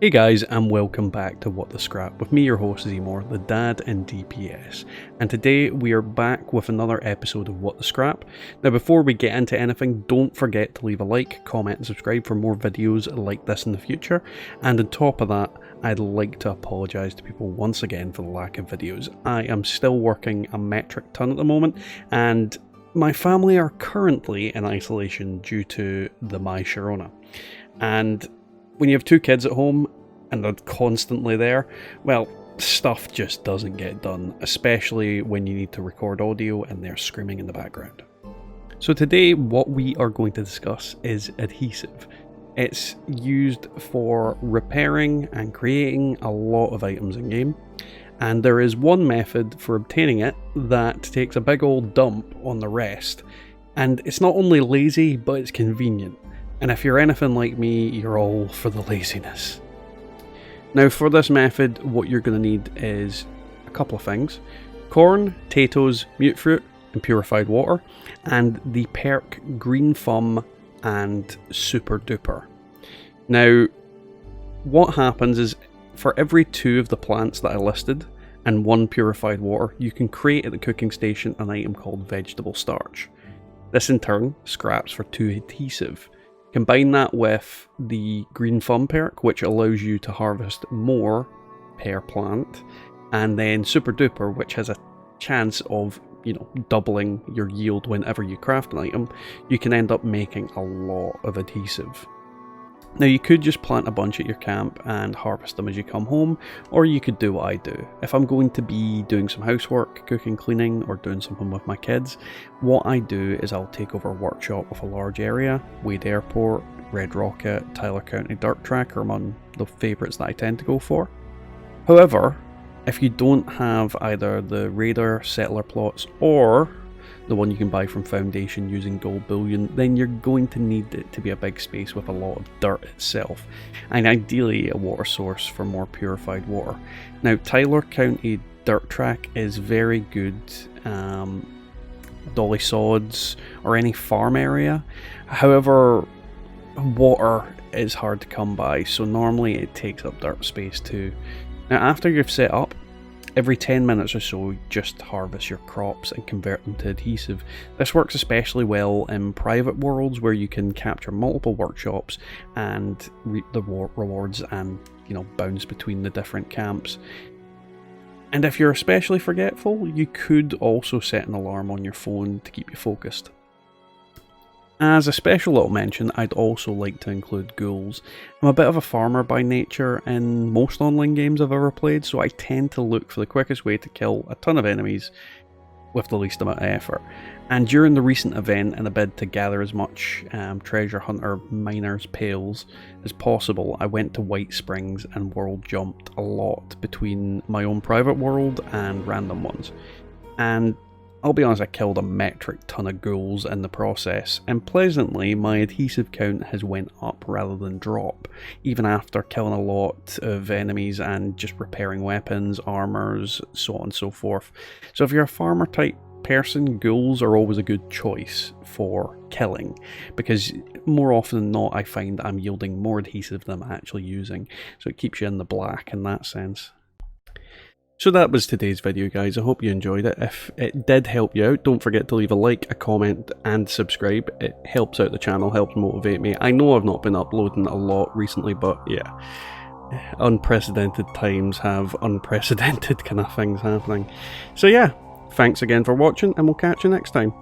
Hey guys, and welcome back to What the Scrap with me, your host Zemore, the dad in DPS. And today we are back with another episode of What the Scrap. Now before we get into anything, don't forget to leave a like, comment and subscribe for more videos like this in the future. And on top of that, I'd like to apologise to people once again for the lack of videos. I am still working a metric ton at the moment, and my family are currently in isolation due to the My Sharona. And when you have two kids at home and they're constantly there, well, stuff just doesn't get done, especially when you need to record audio and they're screaming in the background. So today what we are going to discuss is adhesive. It's used for repairing and creating a lot of items in game, and there is one method for obtaining it that takes a big old dump on the rest, and it's not only lazy but it's convenient. And if you're anything like me, you're all for the laziness. Now for this method, what you're going to need is a couple of things. Corn, potatoes, mutfruit, and purified water, and the perk Green Thumb and Super Duper. Now, what happens is, for every 2 of the plants that I listed, and 1 purified water, you can create at the cooking station an item called vegetable starch. This in turn scraps for 2 adhesive. Combine that with the Green Thumb perk, which allows you to harvest more per plant, and then Super Duper, which has a chance of, doubling your yield whenever you craft an item. You can end up making a lot of adhesive. Now you could just plant a bunch at your camp and harvest them as you come home, or you could do what I do. If I'm going to be doing some housework, cooking, cleaning, or doing something with my kids, what I do is I'll take over a workshop with a large area. Wade Airport, Red Rocket, Tyler County Dirt Track are among the favourites that I tend to go for. However, if you don't have either the Raider settler plots or the one you can buy from Foundation using gold bullion, then you're going to need it to be a big space with a lot of dirt itself, and ideally a water source for more purified water. Now Tyler County Dirt Track is very good dolly sods or any farm area. However, water is hard to come by, so normally it takes up dirt space too. Now after you've set up, every 10 minutes or so, just harvest your crops and convert them to adhesive. This works especially well in private worlds where you can capture multiple workshops and reap the rewards and, bounce between the different camps. And if you're especially forgetful, you could also set an alarm on your phone to keep you focused. As a special little mention, I'd also like to include ghouls. I'm a bit of a farmer by nature in most online games I've ever played, so I tend to look for the quickest way to kill a ton of enemies with the least amount of effort. And during the recent event, in a bid to gather as much treasure hunter miners' pails as possible, I went to White Springs and world jumped a lot between my own private world and random ones. And I'll be honest, I killed a metric ton of ghouls in the process, and pleasantly my adhesive count has went up rather than drop, even after killing a lot of enemies and just repairing weapons, armors, so on and so forth. So if you're a farmer type person, ghouls are always a good choice for killing, because more often than not I find that I'm yielding more adhesive than I'm actually using, so it keeps you in the black in that sense. So that was today's video, guys. I hope you enjoyed it. If it did help you out, don't forget to leave a like, a comment and subscribe. It helps out the channel, helps motivate me. I know I've not been uploading a lot recently, but yeah, unprecedented times have unprecedented kind of things happening. So yeah, thanks again for watching, and we'll catch you next time.